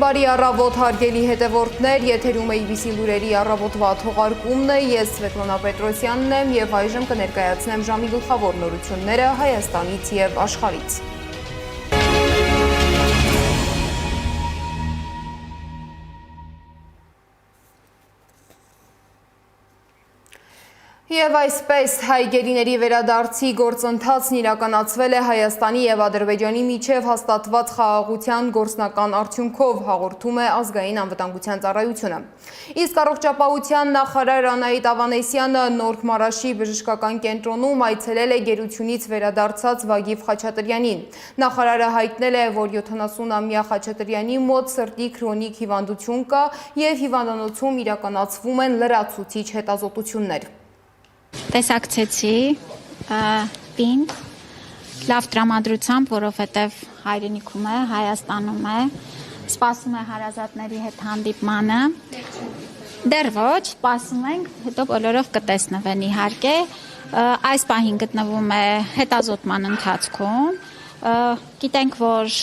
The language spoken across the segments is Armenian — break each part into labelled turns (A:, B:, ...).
A: Բարի առավոտ հարգելի հետևորդներ, եթերում է IBC լուրերի առավոտվա թողարկումն է, ես Սվետլանա Պետրոսյանն եմ և այժմ կներկայացնեմ ժամի գլխավոր նորությունները Հայաստանից և աշխարհից։ Եվ այսպես հայ գերիների վերադարձի գործընթացն իրականացվել է Հայաստանի և Ադրբեջանի միջև հաստատված խաղաղության գործնական արդյունքով, հաղորդում է Ազգային անվտանգության ծառայությունը։ Իսկ առողջապահության նախարար Անահիտ Ավանեսյանը Նորք Մարաշի բժշկական կենտրոնում այցելել է գերությունից վերադարձած Վագիվ Խաչատրյանին։ Նախարարը հայտնել է, որ 70-ամյա Խաչատրյանի մոտ սրտի քրոնիկ հիվանդություն կա և հիվանդանոցում իրականացվում են լրացուցիչ հետազոտություններ։
B: Տեսակցեցի պինդ լավ տրամադրությամբ, որովհետև հայրենիքում է, Հայաստանում է, սպասում է հարազատների հետ հանդիպմանը, դեռ ոչ, սպասում ենք, հետո բոլորով կտեսնվեն իհարկե, այս պահին գտնվում է հետազոտման ընթացքում, գիտենք, որ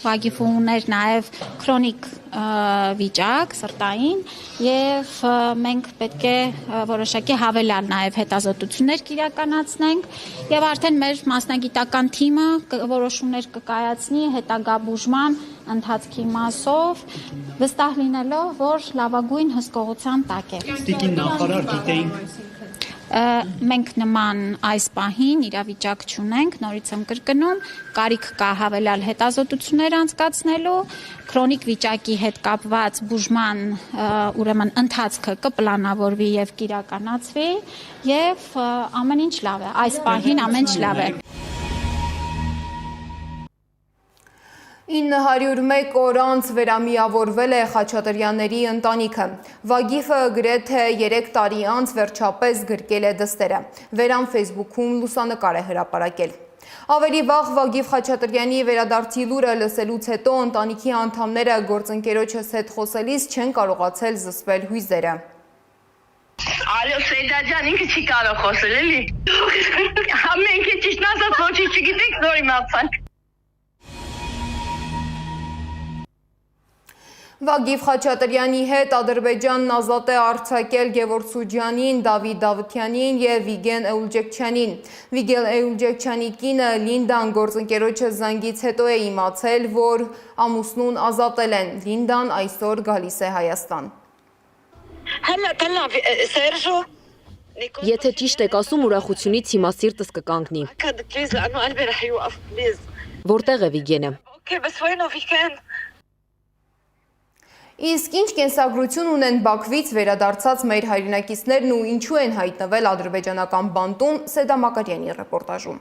B: Վագիվը ուներ նաև քրոնիկ վիճակ սրտային և մենք պետք է որոշակի հավելյալ նաև հետազոտություններ կիրականացնենք և արդեն մեր մասնագիտական թիմը որոշումներ կկայացնի հետագա բուժման ընթացքի մասով, վստահ լինելով, որ լավագույն հսկողության տակ է։
C: Տիկին նախարար գիտեինք
B: Մենք նման այս պահին իրավիճակ չունենք, նորից եմ կրկնում, կարիք կա հավելյալ հետազոտություններ անցկացնելու, քրոնիկ վիճակի հետ կապված բուժման ուրեմն ընթացքը կպլանավորվի և կիրականացվի և ամեն ինչ լավ է, այս պահին ամեն ինչ լավ է։
A: 901 օր անց վերամիավորվել է Խաչատրյանների ընտանիքը։ Վագիվը գրեթե 3 տարի անց վերջապես գրկել է դստերը։ Վերան Facebook-ում լուսանկար է հրապարակել։ Ավելի վաղ Վագիվ Խաչատրյանի վերադարձի լուրը լսելուց հետո ընտանիքի անդամները գործընկերոջս հետ խոսելիս չեն կարողացել զսպել հույզերը։
D: Ալո Սեյդա ջան, ինքը չի կարող խոսել, էլի։ Մենք ճիշտ ասած ոչինչ չգիտենք, նոր իմացանք։
A: Վագիվ Խաչատրյանի հետ Ադրբեջանն ազատ է արձակել Գևորգ Սուջյանին, Դավիթ Դավթյանին և Վիգեն Էուլջեքչյանին։ Վիգեն Էուլջեքչյանի կինը Լինդան գործընկերոջը զանգից հետո է իմացել, որ ամուսնուն ազատել են։ Լինդան այսօր գալիս է Հայաստան։
E: Եթե ճիշտ եք ասում, ուրախությունից հիմա սիրտս կկանգնի։ Որտեղ է Վիգենը։
A: Իսկ ինչ կենսագրություն ունեն Բաքվից վերադարձած մեր հայրենակիցներն ու ինչու են հայտնվել ադրբեջանական բանտում, Սեդա Մակարյանի ռեպորտաժում։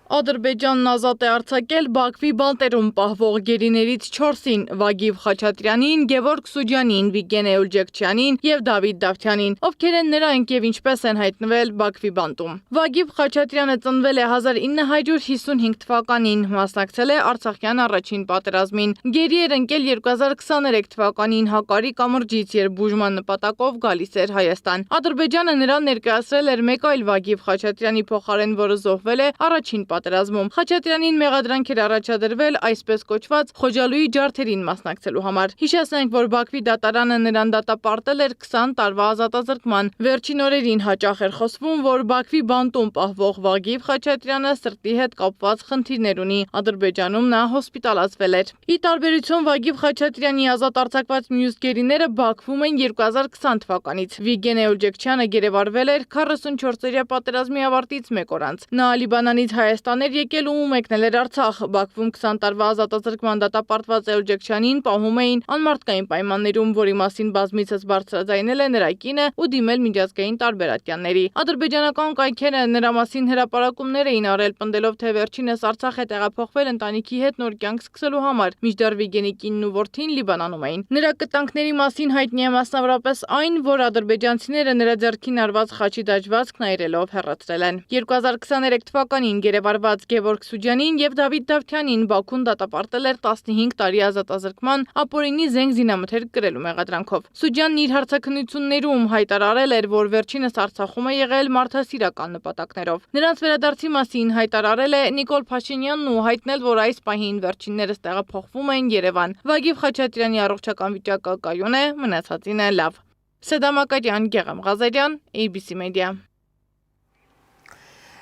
F: Ադրբեջանն ազատ է արձակել Բաքվի բանտերում պահվող գերիներից 4-ին՝ Վագիվ Խաչատրյանին, Գևորգ Սուջյանին, Վիգեն Էուլջեքչյանին և Դավիթ Դավթյանին, ովքեր են նրանք և ինչպես են հայտնվել Բաքվի բանտում։ Վագիվ Խաչատրյանը ծնվել է 1955 թվականին, մասնակցել է Արցախյան առաջին պատերազմին։ Գերի էր ընկել 2023 թվականին Հակարի կամրջից, երբ բուժման նպատակով գալիս էր Հայաստան։ Ադրբեջանը նրան ներկայացրել էր մեկ այլ Վագիվ Խաչատրյանի փոխարեն, որը զոհվել է առաջին պատերազմում։ Խաչատրյանին մեղադրանք էր առաջադրվել այսպես կոչված Խոջալույի ջարդերին մասնակցելու համար։ Հիշեցնենք, որ Բաքվի դատարանը նրան դատապարտել էր 20 տարվա ազատազրկման։ Վերջին օրերին հաճախ էր խոսվում, որ Բաքվի բանտում պահվող Վագիվ Խաչատրյանը սրտի հետ կապված խնդիրներ ունի։ Ադրբեջանում նա հոսպիտալացվել էր։ Ի տարբերություն Վագիվ Խաչատրյանի ազատ արձակված մյուս գերիները Բաքվում են 2020 թվականից։ Վիգեն Էուլջեքչյանը գերեվարվել էր 44-օրյա պատերազմի ավարտից մեկ օր անց։ Նա Լիբանանից Հայաստան էր եկել ու մեկնել էր Արցախ։ Բաքվում 20 տարվա ազատազրկման դատապարտված Էուլջեքչյանին պահում էին անմարդկային պայմաններում, որի մասին բազմիցս բարձրաձայնել է նրա կինը ու դիմել միջազգային տարբեր ատյանների։ Ադրբեջանական կայքերը նրա մասին հրապարակումներ էին արել, պնդելով, թե վերջինս Արցախ է տեղափոխվել ընտանիքի հետ նոր կյանք սկսելու համար, մինչդեռ Վիգենի կինն ու որդին Լիբանանում էին։ Նրա կտանքների մասին հայտնի է մասնավորապես այն, որ ադրբեջանցիները նրա ձեռքին արված խաչի դաջվածքն այրելով հեռացրել են։ 2023 թվականին գերեվարվել վարված Գևորգ Սուջյանին եւ Դավիթ Դավթյանին Բաքուն դատապարտել էր 15 տարի ազատազրկման ապօրինի զենք զինամթերք կրելու մեղադրանքով։ Սուջյանն իր հարցաքննություններում հայտարարել էր, որ վերջինս Արցախում է եղել մարդասիրական նպատակներով։ Նրանց վերադարձի մասին հայտարարել է Նիկոլ Փաշինյանն ու հայտնել, որ այս պահին վերջիններս տեղափոխվում են Երևան։ Վագիվ Խաչատրյանի առողջական վիճակը կայուն է, մնացածին է լավ։ Սեդա Մակարյան, Գեղամ Ղազարյան, ABC Media։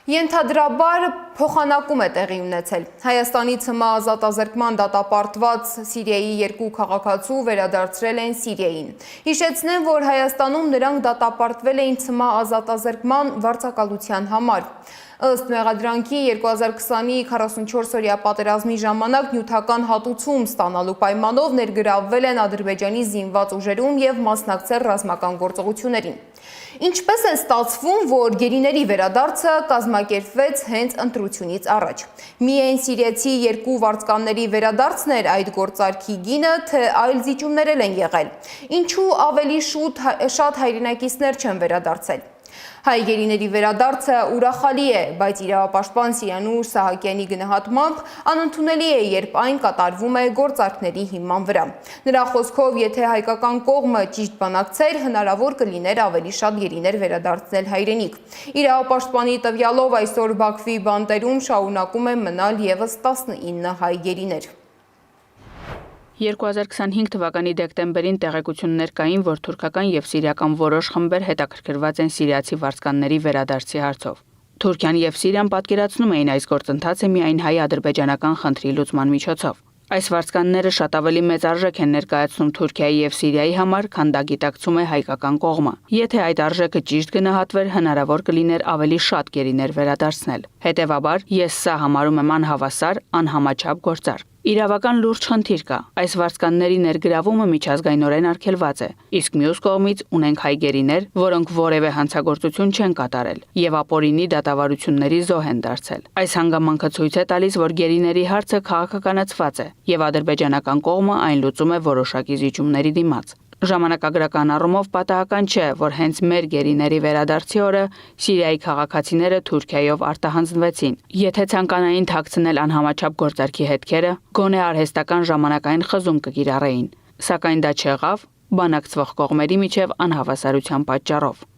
A: Ենթադրաբար փոխանակում է տեղի ունեցել։ Հայաստանի ՑՄ ազատազրկման դատապարտված Սիրիայի 2 քաղաքացու վերադարձրել են Սիրիային։ Հիշեցնեմ, որ Հայաստանում նրանք դատապարտվել էին ՑՄ ազատազրկման վարձակալության համար։ Ըստ մեղադրանքի 2020-ի 44-օրյա պատերազմի ժամանակ նյութական հատուցում ստանալու պայմանով ներգրավվել են Ադրբեջանի զինված ուժերում եւ մասնակցել ռազմական գործողություններին։ Ինչպես է ստացվում, որ գերիների վերադարձը կազմակերպվեց հենց ընտրությունից առաջ։ Միայն սիրիացի 2 վարձկանների վերադարձն էր այդ գործարքի գինը, թե այլ զիջումներ են եղել։ Ինչու ավելի շատ հայրենակիցներ չեն վերադարձել։ Հայ գերիների վերադարձը ուրախալի է, բայց իրավապաշտպան Սիրանուշ Սահակյանի գնահատմամբ անընդունելի է, երբ այն կատարվում է գործարքների հիման վրա։ Նրա խոսքով, եթե հայկական կողմը ճիշտ բանակցեր, հնարավոր կլիներ ավելի շատ գերիներ վերադարձնել հայրենիք։ Իրավապաշտպանի տվյալով այսօր Բաքվի բանտերում շարունակում է մնալ եւս 19 հայ գերիներ։
G: 2025 թվականի դեկտեմբերին տեղեկություններ կային, որ թուրքական եւ սիրիական որոշ խմբեր հետաքրքրված են սիրիացի վարձկանների վերադարձի հարցով։ Թուրքիան եւ Սիրիան պատկերացնում էին այս գործընթացը միայն հայ-ադրբեջանական խնդրի լուծման միջոցով։ Այս վարձկանները շատ ավելի մեծ արժեք են ներկայացնում Թուրքիայի եւ Սիրիայի համար, քան դա գիտակցում է հայկական կողմը։ Եթե այդ արժեքը ճիշտ գնահատվեր, հնարավոր կլիներ ավելի շատ գերիներ վերադարձնել։ Հետևաբար, ես սա համարում եմ անհավասար, անհամաչափ գործարք։ Իրավական լուրջ խնդիր կա։ Այս վարձկանների ներգրավումը միջազգայինորեն արգելված է, իսկ մյուս կողմից ունենք հայ գերիներ, որոնք որևէ հանցագործություն չեն կատարել եւ ապօրինի դատավարությունների զոհ են դարձել։ Այս հանգամանքը ցույց է տալիս, որ գերիների հարցը քաղաքականացված է եւ ադրբեջանական կողմը այն լուծում է որոշակի զիջումների դիմաց։ Ժամանակագրական առումով պատահական չէ, որ հենց մեր գերիների վերադարձի օրը Սիրիայի քաղաքացիները Թուրքիայով արտահանձնվեցին։ Եթե ցանկանային թաքցնել անհամաչափ գործարքի հետքերը, գոնե արհեստական ժամանակային խզում կկիրառեին, սակայն դա չեղավ բանակցվող կողմերի միջև անհավասարության պատճառով։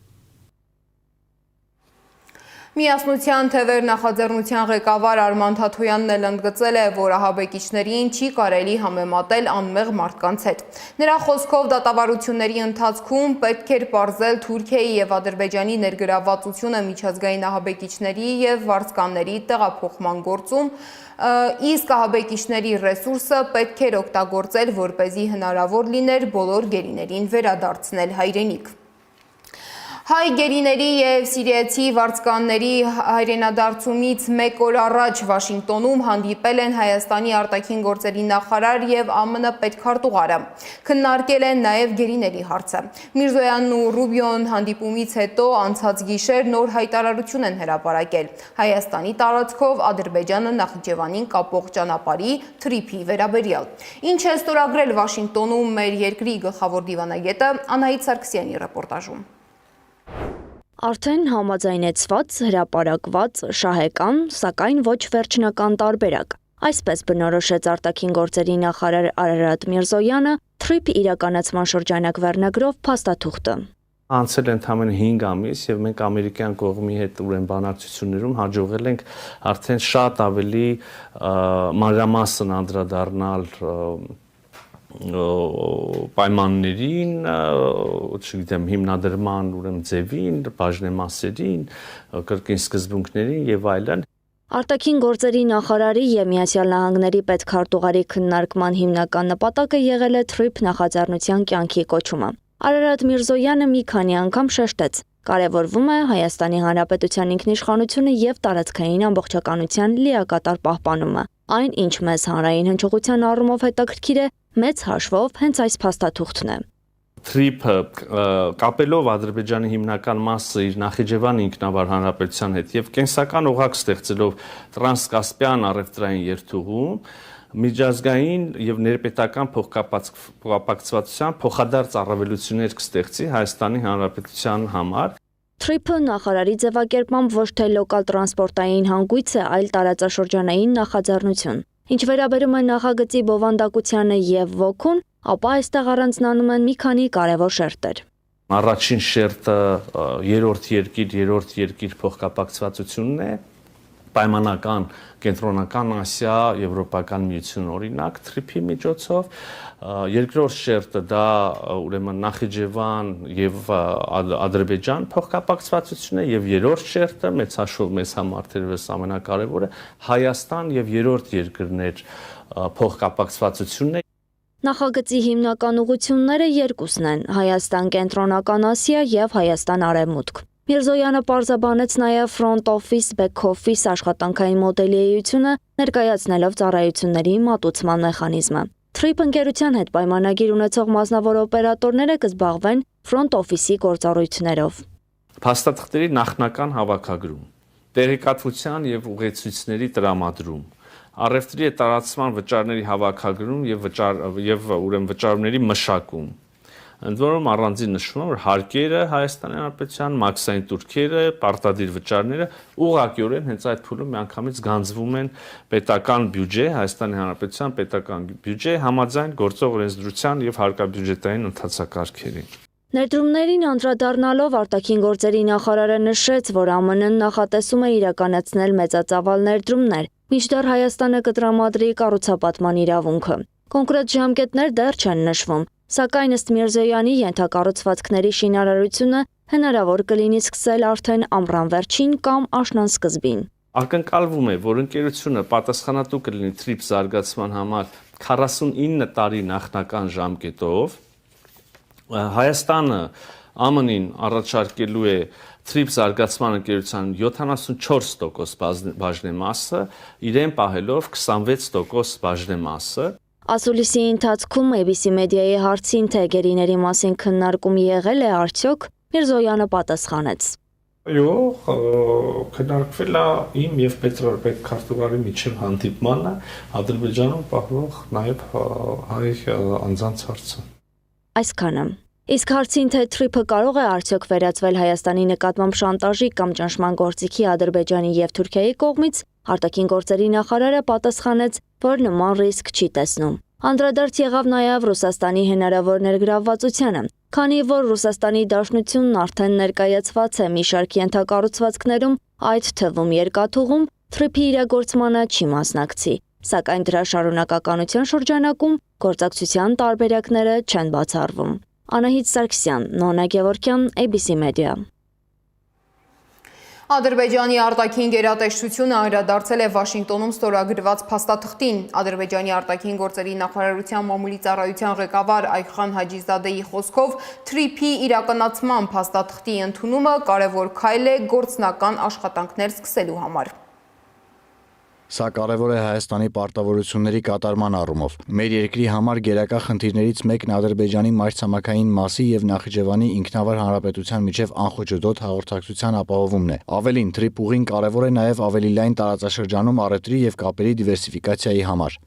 A: Միասնության թևեր նախաձեռնության ղեկավար Արման Թաթոյանն էլ ընդգծել է, որ ահաբեկիչներին չի կարելի համեմատել անմեղ մարդկանց հետ։ Նրա խոսքով դատավարությունների ընթացքում պետք էր պարզել Թուրքիայի եւ Ադրբեջանի ներգրավվածությունը միջազգային ահաբեկիչների եւ վարձկանների տեղափոխման գործում, իսկ ահաբեկիչների ռեսուրսը պետք էր օգտագործել, որպեսզի հնարավոր լիներ բոլոր գերիներին վերադարձնել հայրենիք։ Հայ գերիների եւ սիրիացի վարձկանների հայրենադարձումից 1 օր առաջ Վաշինգտոնում հանդիպել են Հայաստանի արտաքին գործերի նախարար եւ ԱՄՆ պետքարտուղարը։ Քննարկել են նաեւ գերիների հարցը։ Միրզոյանն ու Ռուբիոն հանդիպումից հետո անցած գիշեր նոր հայտարարություն են հրապարակել Հայաստանի տարածքով Ադրբեջանը Նախիջևանին կապող ճանապարհի թրիփի վերաբերյալ։ Ինչ է ստորագրել Վաշինգտոնում մեր երկրի գլխավոր դիվանագետը Անահիտ Սարգսյանի ռեպորտաժում։
H: Արդեն համաձայնեցված, հրապարակված, շահեկան, սակայն ոչ վերջնական տարբերակ։ Այսպես բնորոշեց արտաքին գործերի նախարար Արարատ Միրզոյանը թրիփ իրականացման շրջանակ վերնագրով փաստաթուղթը։
I: Անցել են ընդամենը 5 ամիս եւ մենք ամերիկյան կողմի հետ ուրեմն բանակցություններում հաջողել ենք արդեն շատ ավելի մանրամասն անդրադառնալ պայմաններին, չգիտեմ, հիմնադրման ուրեմն ձևին, բաժնեմասերին, կրկին սկզբունքներին եւ այլն։
H: Արտաքին գործերի նախարարի եւ Միացյալ Նահանգների պետքարտուղարի քննարկման հիմնական նպատակը եղել է թրիփ նախաձեռնության կյանքի կոչումը։ Արարատ Միրզոյանը մի քանի անգամ շեշտեց. կարևորվում է Հայաստանի Հանրապետության ինքնիշխանությունը եւ տարածքային ամբողջականության լիակատար պահպանումը։ Այն, ինչ մեզ հանրային հնչողության առումով հետաքրքիր է, մեծ հաշվով հենց այս փաստաթուղթն է։
I: Թրիփը կապելով Ադրբեջանի հիմնական մասը իր Նախիջևան ինքնավար հանրապետության հետ եւ կենսական օղակ ստեղծելով տրանսկասպյան առևտրային երթուղում միջազգային եւ ներպետական փոխկապակցվածության փոխադարձ առավելություններ կստեղծի Հայաստանի Հանրապետության համար։
H: Թրիփը նախարարի ձևակերպմամբ ոչ թե լոկալ տրանսպորտային հանգույց է, այլ տարածաշրջանային նախաձեռնություն։ Ինչ վերաբերում է նախագծի բովանդակությանը եւ ոգուն, ապա այստեղ առանձնանում են մի քանի կարևոր շերտեր։
I: Առաջին շերտը երրորդ երկիր փոխկապակցվածությունն է, պայմանական կենտրոնական Ասիա, Եվրոպական միություն օրինակ թրիփի միջոցով, երկրորդ շերտը դա ուրեմն Նախիջևան եւ Ադրբեջան փոխկապակցվածությունն է եւ երրորդ շերտը մեծ համար թերևս ամենակարևորը Հայաստան եւ երրորդ երկրներ փոխկապակցվածությունն է։
H: Նախագծի հիմնական ուղղությունները երկուսն են՝ Հայաստան կենտրոնական Ասիա եւ Հայաստան արևմուտք։ Միրզոյանը պարզաբանեց նաև Front Office, Back Office աշխատանքային մոդելի էությունը, ներկայացնելով ծառայությունների մատուցման մեխանիզմը։ Թրիփ ընկերության հետ պայմանագիր ունեցող մասնավոր օպերատորները կզբաղվեն Front Office-ի գործառույթներով։
I: Փաստաթղթերի նախնական հավաքագրում, տեղեկատվության եւ ուղեցույցների տրամադրում, առևտրի տարածման վճարների հավաքագրում եւ ուրեմն վճարումների մշակում։ Ընդ որում առանձին նշվում է, որ հարկերը Հայաստանի Հանրապետության, մաքսային տուրքերը, պարտադիր վճարները ուղղակիորեն հենց այդ փուլում միանգամից գանձվում են պետական բյուջե, Հայաստանի Հանրապետության պետական բյուջե համաձայն գործող օրենսդրության եւ հարկաբյուջետային ընթացակարգերի։
H: Ներդրումներին անդրադառնալով արտաքին գործերի նախարարը նշեց, որ ԱՄՆ-ն նախատեսում է իրականացնել մեծածավալ ներդրումներ, մինչդեռ Հայաստանը կտրամադրի կառուցապատման իրավունքը։ Կոնկրետ ժամկետներ դեռ չեն նշվում, սակայն ըստ Միրզոյանի ենթակառուցվածքների շինարարությունը հնարավոր կլինի սկսել արդեն ամռան վերջին կամ աշնան սկզբին։
I: Ակնկալվում է, որ ընկերությունը պատասխանատու կլինի թրիփ զարգացման համար 49 տարի նախնական ժամկետով։ Հայաստանը ԱՄՆ-ին առաջարկելու է թրիփ զարգացման ընկերության 74% բաժնեմասը, իրեն պահելով 26% բաժնեմասը։
H: Ասուլիսի ընթացքում ABC մեդիայի հարցին, թե գերիների մասին քննարկում եղել է արդյոք, Միրզոյանը պատասխանեց.
I: Այո, քննարկվել է իմ եւ պետքարտուղարի միջև հանդիպմանը Ադրբեջանում պահվող նաեւ հայ անձանց հարցը։
H: Այսքանը։ Իսկ հարցին, թե թրիփը կարող է արդյոք վերածվել Հայաստանի նկատմամբ շանտաժի կամ ճնշման գործիքի Ադրբեջանի եւ Թուրքիայի կողմից, արտաքին գործերի նախարարը պատասխանեց, որ նման ռիսկ չի տեսնում։ Անդրադարձ եղավ նաև Ռուսաստանի հնարավոր ներգրավվածությանը, քանի որ Ռուսաստանի Դաշնությունն արդեն ներկայացված է մի շարք ենթակառուցվածքներում, այդ թվում երկաթուղում, թրիփի իրագործմանը չի մասնակցի, սակայն դրա շարունակականության շրջանակում գործակցության տարբերակները չեն բացառվում։ Անահիտ Սարգսյան, Նոնա Գևորգյան, ABC Media։
A: Ադրբեջանի արտաքին գերատեսչությունը անդրադարձել է Վաշինգտոնում ստորագրված փաստաթղթին։ Ադրբեջանի արտաքին գործերի նախարարության մամուլի ծառայության ղեկավար Այխան Հաջիզադեի խոսքով թրիփի իրականացման փաստաթղթի ընդունումը կարևոր քայլ է գործնական աշխատանքներ սկսելու համար։
J: Սա կարևոր է Հայաստանի պարտավորությունների կատարման առումով։ Մեր երկրի համար գերակա խնդիրներից մեկն Ադրբեջանի մայրցամաքային մասի եւ Նախիջևանի ինքնավար հանրապետության միջև անխոչընդոտ հաղորդակցության ապահովումն է։ Ավելին, թրիփ ուղին կարևոր է նաեւ ավելի լայն տարածաշրջանում առևտրի եւ կապերի դիվերսիֆիկացիայի համար։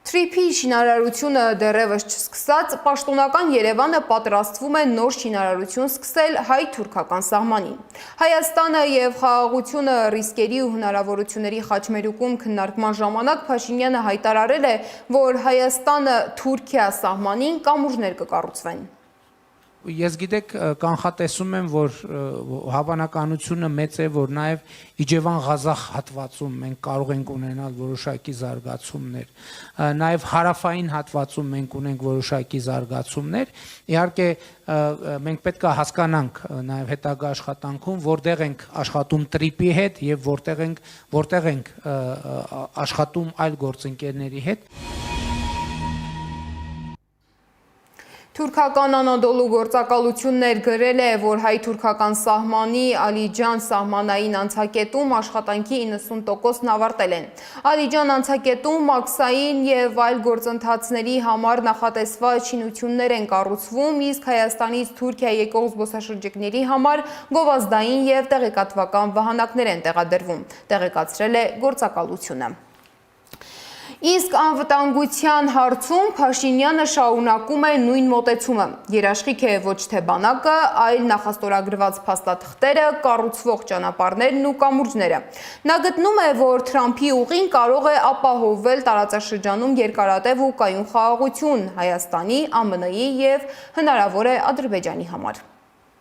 A: Թրիփի շինարարությունը դեռևս չսկսած, պաշտոնական Երևանը պատրաստվում է նոր շինարարություն սկսել հայ-թուրքական սահմանին։ Հայաստանը եւ խաղաղությունը ռիսկերի ու հնարավորությունների խաչմերուկում քննարկման ժամանակ Փաշինյանը հայտարարել է, որ Հայաստանը-Թուրքիա սահմանին կամուրջներ կկառուցվեն։
K: Ես գիտեք կանխատեսում եմ, որ հավանականությունը մեծ է, որ նաև Իջևան-Ղազախ հատվածում մենք կարող ենք ունենալ որոշակի զարգացումներ, նաև հարավային հատվածում մենք ունենք որոշակի զարգացումներ։ Իհարկե մենք պետք է հասկանանք նաև հետագա աշխատանքում, որտեղ ենք աշխատում տրիպի հետ եւ որտեղ ենք աշխատում այլ գործընկերների հետ։
A: Թուրքական Անադոլու գործակալություններ գրել է, որ հայ-թուրքական սահմանի Ալիջան սահմանային անցակետում աշխատանքի 90%-ն ավարտել են։ Ալիջան անցակետում մաքսային եւ այլ գործընթացների համար նախատեսված շինություններ են կառուցվում, իսկ Հայաստանից Թուրքիա եկող զբոսաշրջիկների համար գովազդային եւ տեղեկատվական վահանակներ են տեղադրվում, տեղեկացրել է գործակալությունը։ Իսկ անվտանգության հարցում Փաշինյանը շարունակում է նույն մոտեցումը։ Երաշխիք է ոչ թե բանակը, այլ նախաստորագրված փաստաթղթերը, կառուցվող ճանապարհներն ու կամուրջները։ Նա գտնում է, որ Թրամփի ուղին կարող է ապահովել տարածաշրջանում երկարատև ու կայուն խաղաղություն Հայաստանի, ԱՄՆ-ի եւ հնարավոր է Ադրբեջանի համար։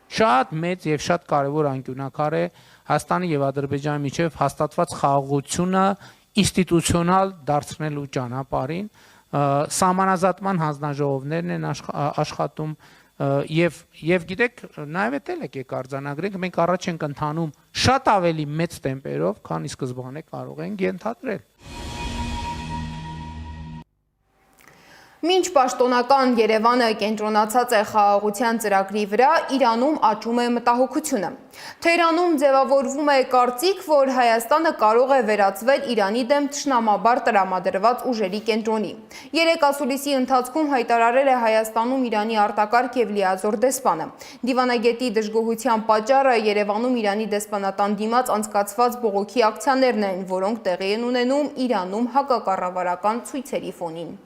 K: Շատ մեծ եւ շատ կարեւոր անկյունակար է Հայաստանի եւ Ադրբեջանի միջեւ հաստատված խաղաղությունը ինստիտուցիոնալ դարձնելու ճանապարհին սահմանազատման հանձնաժողովներն են աշխատում եւ գիտեք նաեւ էլ եկեք արձանագրենք մենք առաջ ենք ընթանում շատ ավելի մեծ տեմպերով քան ի սկզբանե կարող ենք ենթադրել։
A: Մինչ պաշտոնական Երևանը կենտրոնացած է խաղաղության ծրագրի վրա, Իրանում աճում է մտահոգությունը։ Թեհրանում ձևավորվում է կարծիք, որ Հայաստանը կարող է վերածվել Իրանի դեմ թշնամաբար տրամադրված ուժերի կենտրոնի։ Երեք ասուլիսի ընթացքում հայտարարել է Հայաստանում Իրանի արտակարգ եւ լիազոր դեսպանը։ Դիվանագետի դժգոհության պատճառը Երևանում Իրանի դեսպանատան դիմաց անցկացված բողոքի ակցիաներն են, որոնք տեղի են ունենում Իրանում հակակառավարական ցույցերի ֆոնին։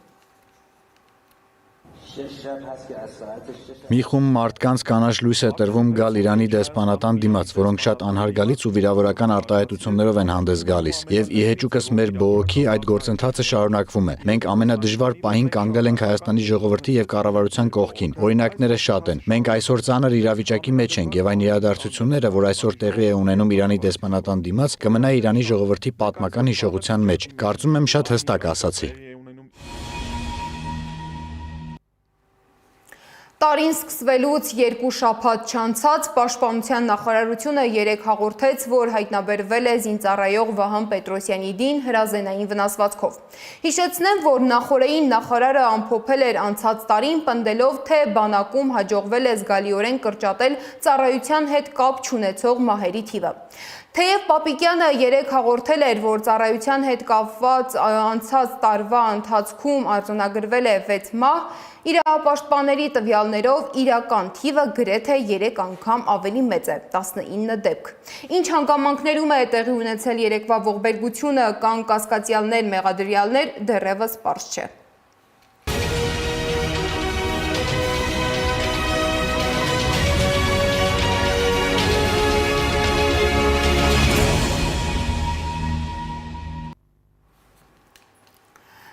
J: Մի խումբ մարդկանց կանաչ լույս է տրվում գալ Իրանի դեսպանատան դիմաց, որոնք շատ անհարգալից ու վիրավորական արտահայտություններով են հանդես գալիս, եւ ի հեճուկս մեր բողոքի այդ գործընթացը շարունակվում է։ Մենք ամենադժվար պահին կանգնել ենք Հայաստանի ժողովրդի եւ կառավարության կողքին։ Օրինակները շատ են։ Մենք այսօր ծանր իրավիճակի մեջ ենք եւ այն իրադարձությունները, որ այսօր տեղի է ունենում Իրանի դեսպանատան դիմաց, կմնա Իրանի ժողովրդի պատմական հիշողության մեջ։ Կարծում եմ շատ հստակ ասացի։
A: Տարին սկսվելուց 2 շաբաթ չանցած Պաշտպանության նախարարությունը երեկ հաղորդեց, որ հայտնաբերվել է զինծառայող Վահան Պետրոսյանի դին հրազենային վնասվածքով։ Հիշեցնեմ, որ նախորդային նախարարը ամփոփել էր անցած տարին, պնդելով, թե բանակում հաջողվել է զգալիորեն կրճատել ծառայության հետ կապ չունեցող մահերի թիվը։ Թեև Պապիկյանը երեկ հաղորդել էր, որ ծառայության հետ կապված անցած տարվա ընթացքում արձանագրվել է 6 մահ, իրավապաշտպանների տվյալներով իրական թիվը գրեթե 3 անգամ ավելի մեծ է՝ 19 դեպք։ Ինչ հանգամանքներում է տեղի ունեցել երեկվա ողբերգությունը կամ կասկածյալներ, մեղադրյալներ, դեռևս պարզ չէ։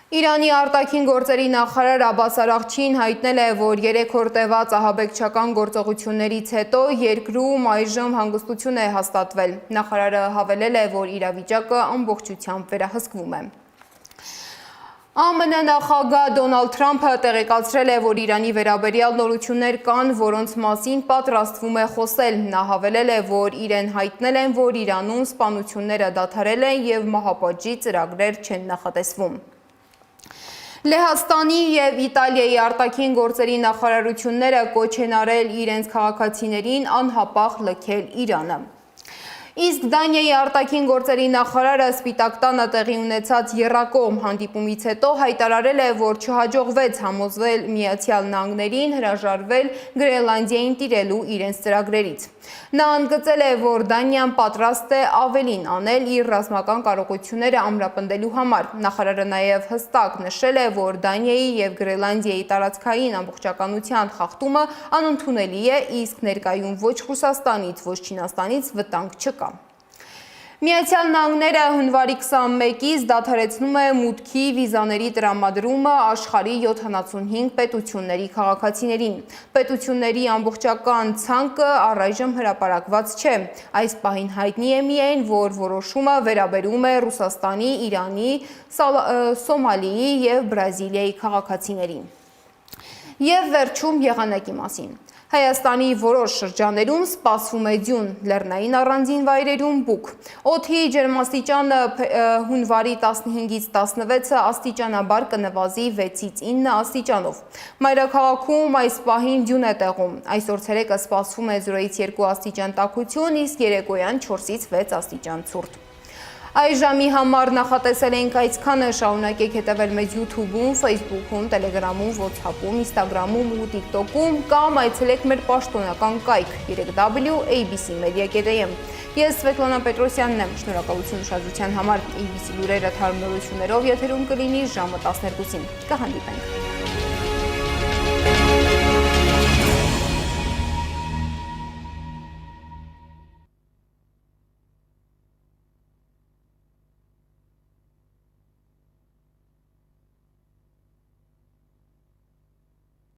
A: Իրանի արտաքին գործերի նախարար Աբբաս Արաղչին հայտնել է, որ 3 օր տևած ահաբեկչական գործողություններից հետո երկրում այժմ հանգստություն է հաստատվել։ Նախարարը հավելել է, որ իրավիճակը ամբողջությամբ վերահսկվում է։ ԱՄՆ նախագահ Դոնալդ Թրամփը տեղեկացրել է, որ Իրանի վերաբերյալ նորություններ կան, որոնց մասին պատրաստվում է խոսել։ Նա հավելել է, որ իրեն հայտնել են, որ Իրանում սպանությունները դադարել են եւ մահապատժի ծրագրեր չեն նախատեսվում։ Լեհաստանի եւ Իտալիայի արտաքին գործերի նախարարությունները կոչ են արել իրենց քաղաքացիներին անհապաղ լքել Իրանը։ Իսկ Դանիայի արտաքին գործերի նախարարը Սպիտակ տանը տեղի ունեցած եռակողմ հանդիպումից հետո հայտարարել է, որ չհաջողվեց համոզվել Միացյալ Նահանգներին հրաժարվել Գրենլանդիային տիրելու իրենց ծրագրերից։ Նա ընդգծել է, որ Դանիան պատրաստ է ավելին անել իր ռազմական կարողությունները ամրապնդելու համար։ Նախարարը նաև հստակ նշել է, որ Դանիայի եւ Գրենլանդիայի տարածքային ամբողջականության խախտումը անընդունելի է, իսկ ներկայում ոչ Ռուսաստանից, ոչ Չինաստանից վտանգ չկա։ Միացյալ Նահանգները հունվարի 21-ից դադարեցնում է մուտքի վիզաների տրամադրումը աշխարհի 75 պետությունների քաղաքացիներին։ Պետությունների ամբողջական ցանկը առայժմ հրապարակված չէ։ Այս պահին հայտնի է միայն, որ որոշումը վերաբերում է Ռուսաստանի, Իրանի, Սոմալիի եւ Բրազիլիայի քաղաքացիներին։ Եվ վերջում եղանակի մասին։ Հայաստանի որոշ շրջաներում սպասվում է ձյուն, լեռնային առանձին վայրերում բուք։ Օդի ջերմաստիճանը հունվարի 15-ից 16-ը աստիճանաբար կնվազի 6-ից 9 աստիճանով։ Մայրաքաղաքում այս պահին ձյուն է տեղում։ Այսօր ցերեկը սպասվում է 0-ից 2 աստիճան տաքություն, իսկ երեկոյան 4-ից 6 աստիճան ցուրտ։ Այս ժամի համար նախատեսել ենք այսքանը, շարունակեք հետևել մեզ YouTube-ում, Facebook-ում, Telegram-ում, WhatsApp-ում, Instagram-ում ու TikTok-ում կամ այցելեք մեր պաշտոնական կայք www.abcmedia.am։ Ես Սվետլանա Պետրոսյանն եմ, շնորհակալություն ուշադրության համար։ ABC լուրերը թարմնորություններով եթերում կլինի ժամը 12-ին։ Կհանդիպենք։